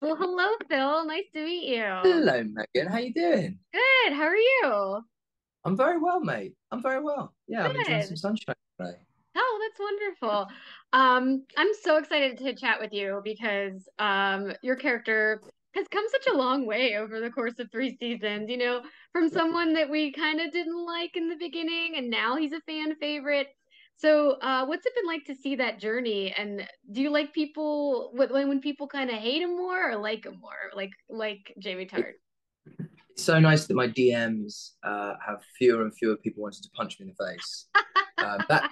Well, hello, Phil. Nice to meet you. Hello, Megan. How you doing? Good. How are you? I'm very well, mate. I'm very well. Yeah, I'm enjoying some Good. sunshine today. Oh, that's wonderful. I'm so excited to chat with you because your character has come such a long way over the course of three seasons, from someone that we kind of didn't like in the beginning, and now he's a fan favorite. So, what's it been like to see that journey? And do you like people when people kind of hate him more or like him more, like Jamie Tartt? It's so nice that my DMs have fewer and fewer people wanting to punch me in the face.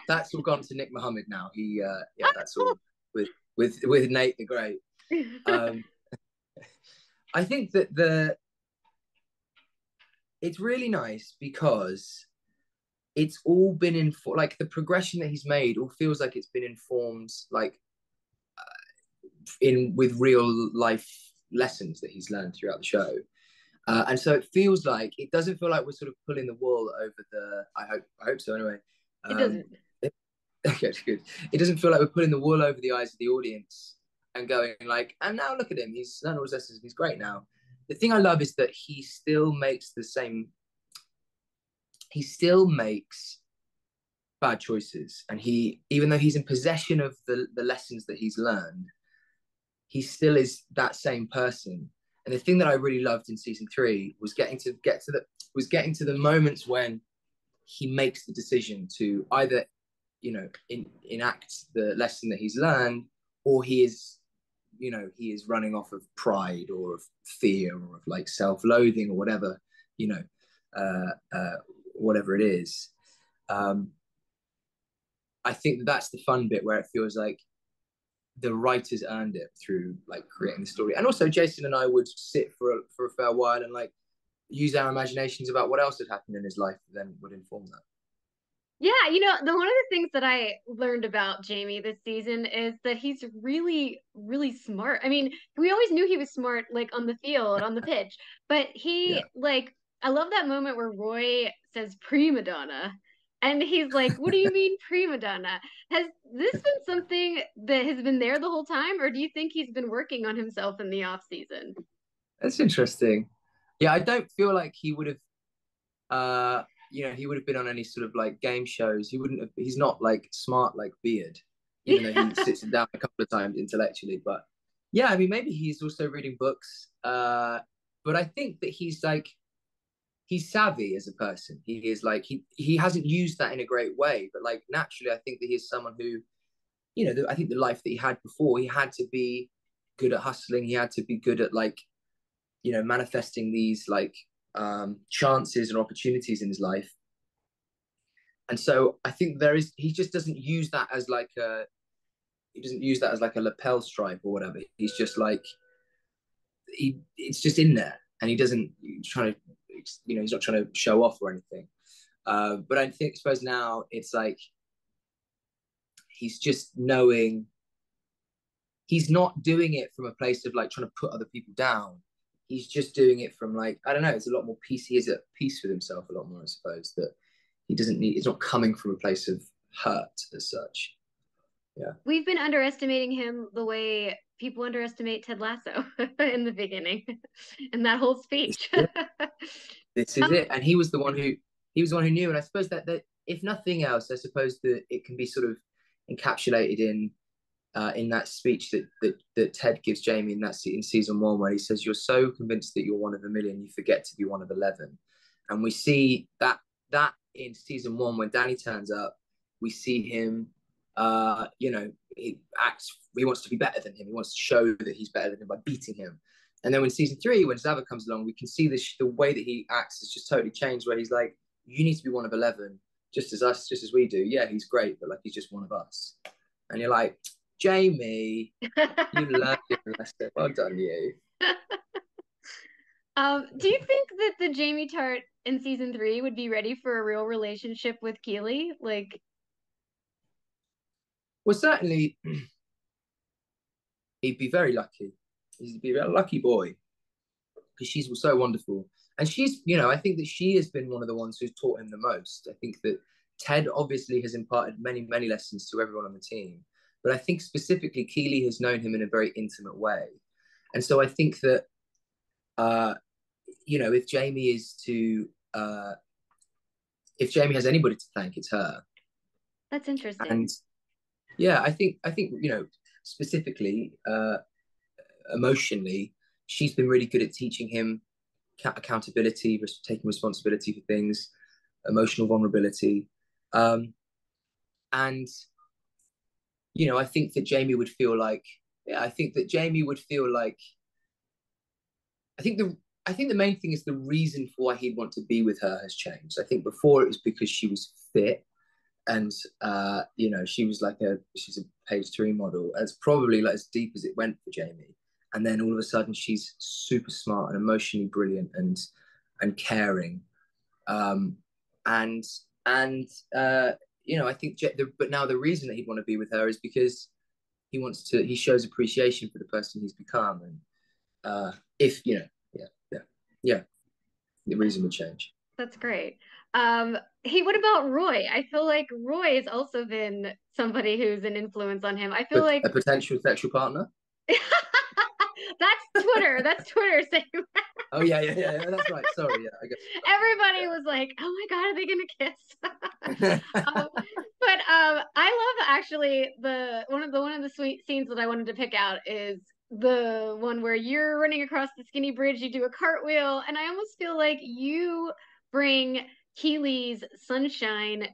That's all gone to Nick Mohammed now. Yeah, that's all with Nate the Great. Um, I think that it's really nice because it's all been like the progression that he's made all feels like it's been informed like in with real life lessons that he's learned throughout the show. And so it feels like it doesn't feel like we're sort of pulling the wool over the. I hope so anyway. It Um, doesn't. okay, good. It doesn't feel like we're pulling the wool over the eyes of the audience and going like, and now look at him. He's learned all his lessons. He's great now. The thing I love is that he still makes the same. He still makes bad choices, and even though he's in possession of the lessons that he's learned, he still is that same person. And the thing that I really loved in season three was getting to the moments when he makes the decision to either, enact the lesson that he's learned, or he is running off of pride or of fear or of like self-loathing or whatever, you know, whatever it is. Um, I think that's the fun bit where it feels like the writers earned it through like creating the story. And also Jason and I would sit for a fair while and like use our imaginations about what else had happened in his life that then would inform that. Yeah, the one of the things that I learned about Jamie this season is that he's really, really smart. I mean, we always knew he was smart, like on the field, on the pitch, but Yeah. I love that moment where Roy says prima donna, and he's like, "What do you mean prima donna? Has this been something that has been there the whole time, or do you think he's been working on himself in the off season?" That's interesting. Yeah, I don't feel like he would have he would have been on any sort of like game shows. He's not like smart like Beard, even though he sits him down a couple of times intellectually. But yeah, I mean maybe he's also reading books. But I think that he's savvy as a person. He is like he hasn't used that in a great way, but like naturally, I think that he's someone who, I think the life that he had before, he had to be good at hustling. He had to be good at like, manifesting these like chances and opportunities in his life. And so I think he just doesn't use that as like he doesn't use that as like a lapel stripe or whatever. He's just like it's just in there, and he's trying to, he's not trying to show off or anything. But I suppose now it's like he's just knowing he's not doing it from a place of like trying to put other people down. He's just doing it from like, I don't know, it's a lot more peace. He is at peace with himself a lot more, I suppose, that he doesn't need, it's not coming from a place of hurt as such. Yeah. We've been underestimating him the way people underestimate Ted Lasso in the beginning, in that whole This speech. is it. This is Um, it. And he was the one who knew. And I suppose that if nothing else, I suppose that it can be sort of encapsulated in that speech that Ted gives Jamie in season one, where he says, "You're so convinced that you're one of a million, you forget to be one of 11." And we see that in season one when Danny turns up, we see him. He wants to be better than him. He wants to show that he's better than him by beating him. And then when season three, when Zava comes along, we can see the way that he acts has just totally changed. Where he's like, "You need to be one of 11, just as us, just as we do." Yeah, he's great, but like he's just one of us. And you're like, Jamie, you learned your lesson. Well done, you. do you think that the Jamie Tart in season three would be ready for a real relationship with Keeley? Like, Well, certainly he'd be very lucky. He'd be a lucky boy because she's so wonderful. And I think that she has been one of the ones who's taught him the most. I think that Ted obviously has imparted many, many lessons to everyone on the team. But I think specifically Keeley has known him in a very intimate way. And so I think that uh, if Jamie is to if Jamie has anybody to thank, it's her. That's And interesting. yeah, I think specifically emotionally, she's been really good at teaching him accountability, taking responsibility for things, emotional vulnerability, um, and I think that Jamie would feel like, yeah, I think that Jamie would feel like, I think the I think the main thing is the reason for why he'd want to be with her has changed. I think before it was because she was fit and she was she's a page 3 model. It's probably like as deep as it went for Jamie. And then all of a sudden she's super smart and emotionally brilliant and caring. Um, and and I think but now the reason that he'd want to be with her is because he shows appreciation for the person he's become. And if yeah, yeah, yeah, the reason would change. That's great. Hey, what about Roy? I feel like Roy has also been somebody who's an influence on him. I feel But like a potential sexual partner. that's Twitter. That's Twitter saying that. Oh yeah, yeah, yeah, yeah. That's right. Sorry, yeah, I Everybody was like, "Oh my God, are they gonna kiss?" guess. um, but I love actually the one of the sweet scenes that I wanted to pick out is the one where you're running across the skinny bridge, you do a cartwheel, and I almost feel like you bring Keeley's sunshine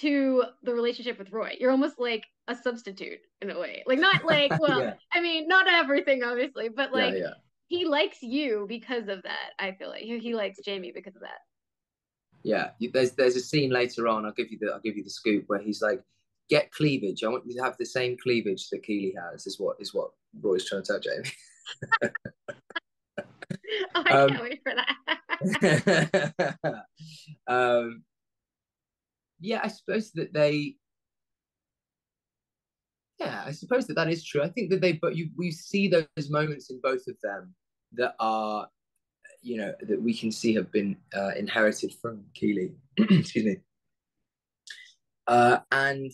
to the relationship with Roy. You're almost like a substitute in a way. Like not like, well, Yeah, I mean, not everything obviously, but yeah, like yeah, he likes you because of that. I feel like he likes Jamie because of that. yeah. There's a scene later on. I'll give you the scoop where he's like, "Get cleavage. I want you to have the same cleavage that Keeley has." Is what Roy's trying to tell Jamie. Oh, I can't um, wait for that. um, yeah, I suppose that they. Yeah, I suppose that is true. I think that but we see those moments in both of them that are, that we can see have been inherited from Keeley. Excuse me. And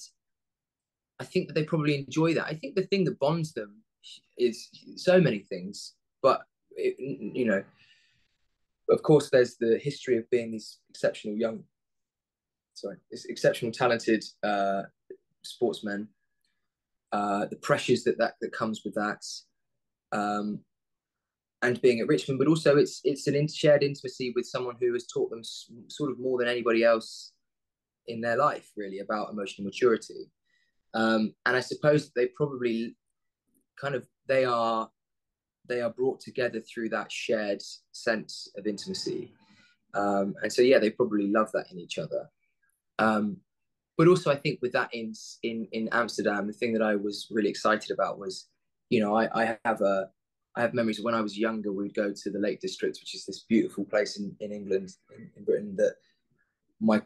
I think that they probably enjoy that. I think the thing that bonds them is so many things, but of course, there's the history of being this exceptional talented sportsmen, the pressures that comes with that, um, and being at Richmond, but also it's an shared intimacy with someone who has taught them sort of more than anybody else in their life, really, about emotional maturity. And I suppose they probably kind of they are brought together through that shared sense of intimacy. And so yeah, they probably love that in each other. Um, but also I think with that in Amsterdam, the thing that I was really excited about was, I have memories of when I was younger, we'd go to the Lake District, which is this beautiful place in England, in Britain, that my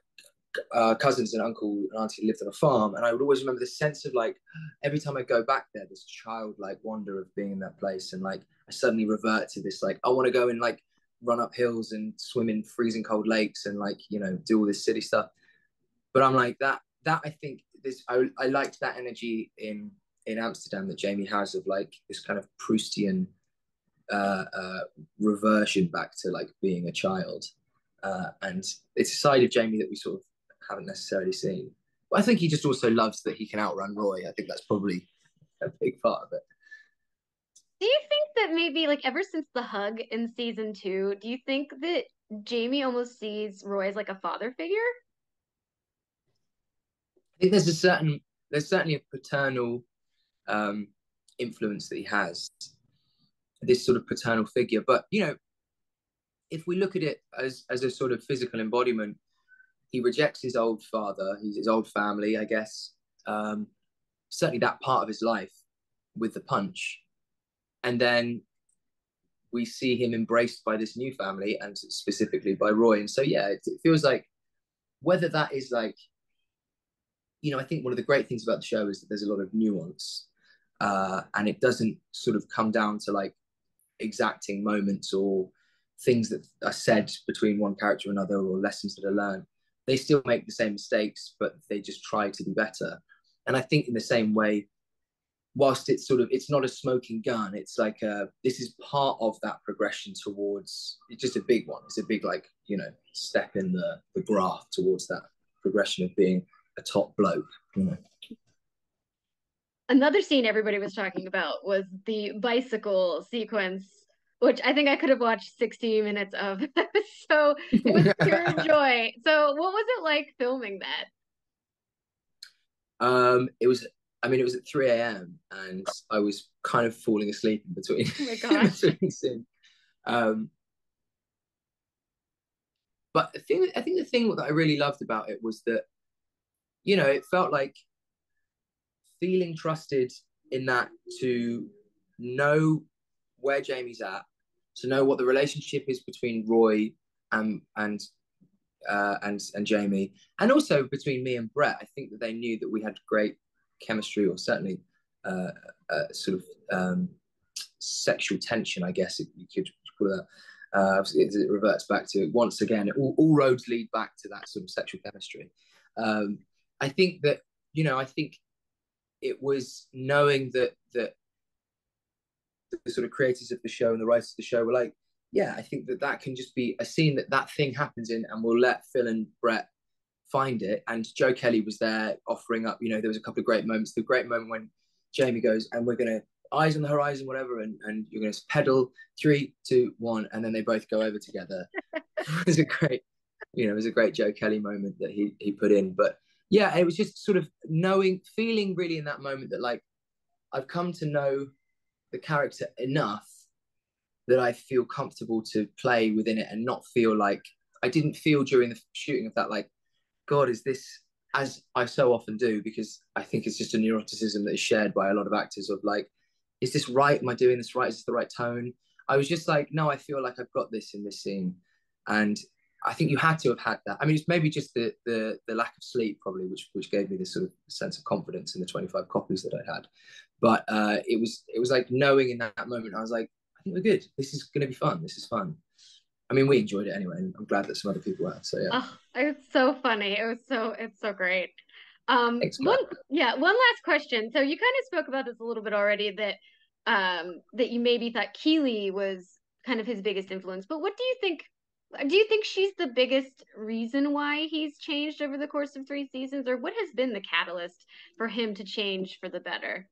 cousins and uncle and auntie lived on a farm, and I would always remember the sense of like every time I go back there, this childlike wonder of being in that place, and like I suddenly revert to this like I want to go and like run up hills and swim in freezing cold lakes and like do all this silly stuff. But I'm like that I think I liked that energy in Amsterdam that Jamie has of like this kind of Proustian reversion back to like being a child. And it's a side of Jamie that we sort of haven't necessarily seen. But I think he just also loves that he can outrun Roy. I think that's probably a big part of it. Do you think that maybe like ever since the hug in season 2, do you think that Jamie almost sees Roy as like a father figure? I think there's certainly a paternal um, influence that he has, this sort of paternal figure. But if we look at it as a sort of physical embodiment, he rejects his old father, his old family, I guess. Um, Certainly that part of his life with the punch, and then we see him embraced by this new family and specifically by Roy. And so yeah, it feels like whether that is like I think one of the great things about the show is that there's a lot of nuance, and it doesn't sort of come down to like exacting moments or things that are said between one character and another or lessons that are learned. They still make the same mistakes, but they just try to be better. And I think in the same way, whilst it's not a smoking gun, it's like this is part of that progression towards, it's just a big one. It's a big, like, step in the graph towards that progression of being a top bloke. Another scene everybody was talking about was the bicycle sequence, which I think I could have watched 60 minutes of. So it was pure joy. So what was it like filming that? It was, I mean, it was at 3 a.m. and I was kind of falling asleep in between, Oh my in gosh. between scenes. Um, but I think the thing that I really loved about it was that, it felt like feeling trusted in that, to know where Jamie's at, to know what the relationship is between Roy and Jamie, and also between me and Brett. I think that they knew that we had great chemistry, or certainly sort of sexual tension, I guess you could call that. It reverts back to, once again, all roads lead back to that sort of sexual chemistry. I think that, I think it was knowing that the sort of creators of the show and the writers of the show were like, yeah, I think that can just be a scene that thing happens in, and we'll let Phil and Brett find it. And Joe Kelly was there offering up, there was a couple of great moments. The great moment when Jamie goes, and we're going to eyes on the horizon, whatever, and you're going to pedal 3, 2, 1, and then they both go over together. It was a great, it was a great Joe Kelly moment that he put in. But yeah, it was just sort of feeling really in that moment that, like, I've come to know the character enough that I feel comfortable to play within it, and not feel like, I didn't feel during the shooting of that, like, God, is this, as I so often do, because I think it's just a neuroticism that is shared by a lot of actors, of like, is this right? Am I doing this right? Is this the right tone? I was just like, no, I feel like I've got this in this scene. And I think you had to have had that. I mean, it's maybe just the lack of sleep, probably, which gave me this sort of sense of confidence in the 25 copies that I'd had. But it was like knowing in that moment, I was like, I think we're good. This is going to be fun. This is fun. I mean, we enjoyed it anyway, and I'm glad that some other people have. So yeah, Oh, it's so funny. It's so great. thanks, One, Matt. yeah, one last question. So you kind of spoke about this a little bit already, that that you maybe thought Keeley was kind of his biggest influence. But what do you think? Do you think she's the biggest reason why he's changed over the course of 3 seasons, or what has been the catalyst for him to change for the better?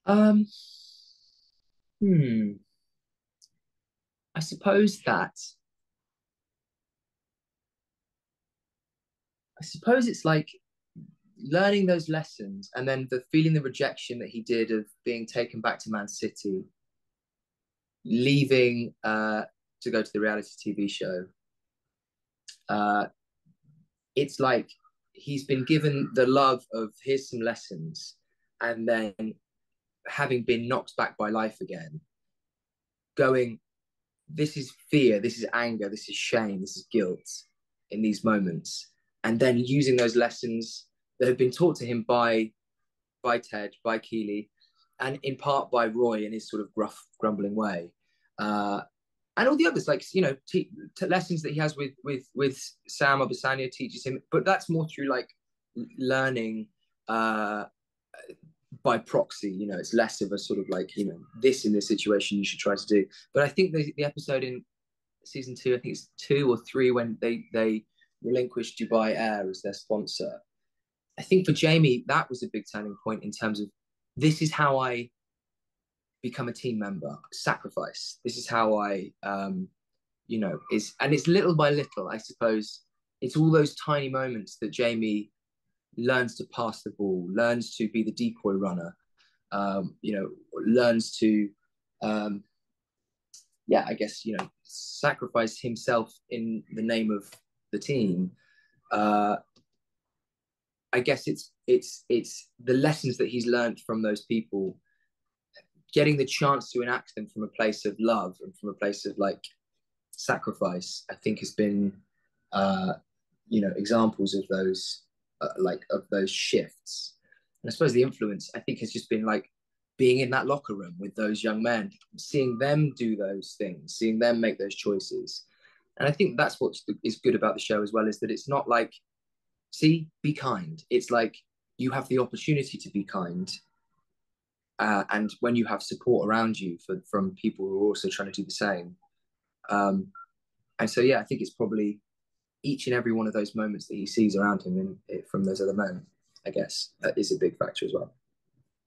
Um, hmm. I suppose that. I suppose it's like learning those lessons, and then feeling the rejection that he did of being taken back to Man City, leaving to go to the reality TV show. Uh, it's like he's been given the love of, here's some lessons, and then having been knocked back by life again, going, this is fear, this is anger, this is shame, this is guilt in these moments, and then using those lessons that have been taught to him by Ted, by Keeley, and in part by Roy in his sort of gruff, grumbling way, and all the others, like, lessons that he has with Sam Obisanya teaches him, but that's more through like learning by proxy. It's less of a sort of like, this in this situation you should try to do. But I think the episode in season 2, I think it's 2 or 3, when they relinquished Dubai Air as their sponsor. I think for Jamie, that was a big turning point in terms of, this is how I become a team member, sacrifice. This is how I, and it's little by little, I suppose. It's all those tiny moments that Jamie learns to pass the ball, learns to be the decoy runner, learns to, I guess, sacrifice himself in the name of the team. I guess it's the lessons that he's learned from those people, getting the chance to enact them from a place of love and from a place of like sacrifice. I think has been, examples of those, of those shifts. And I suppose the influence, I think, has just been like being in that locker room with those young men, seeing them do those things, seeing them make those choices. And I think that's what is good about the show as well, is that it's not like, see, be kind. It's like, you have the opportunity to be kind. And when you have support around you from people who are also trying to do the same. And so, yeah, I think it's probably each and every one of those moments that he sees around him from those other men, I guess, that is a big factor as well.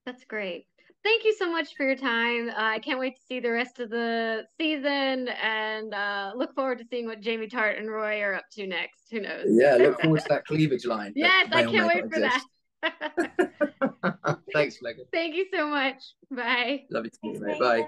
That's great. Thank you so much for your time. I can't wait to see the rest of the season and look forward to seeing what Jamie Tartt and Roy are up to next. Who knows? Yeah, look forward to that cleavage line that Yes, I may or can't may wait not for that. exist. Thanks, Megan. Thank you so much. Bye. Love you too, mate. Bye.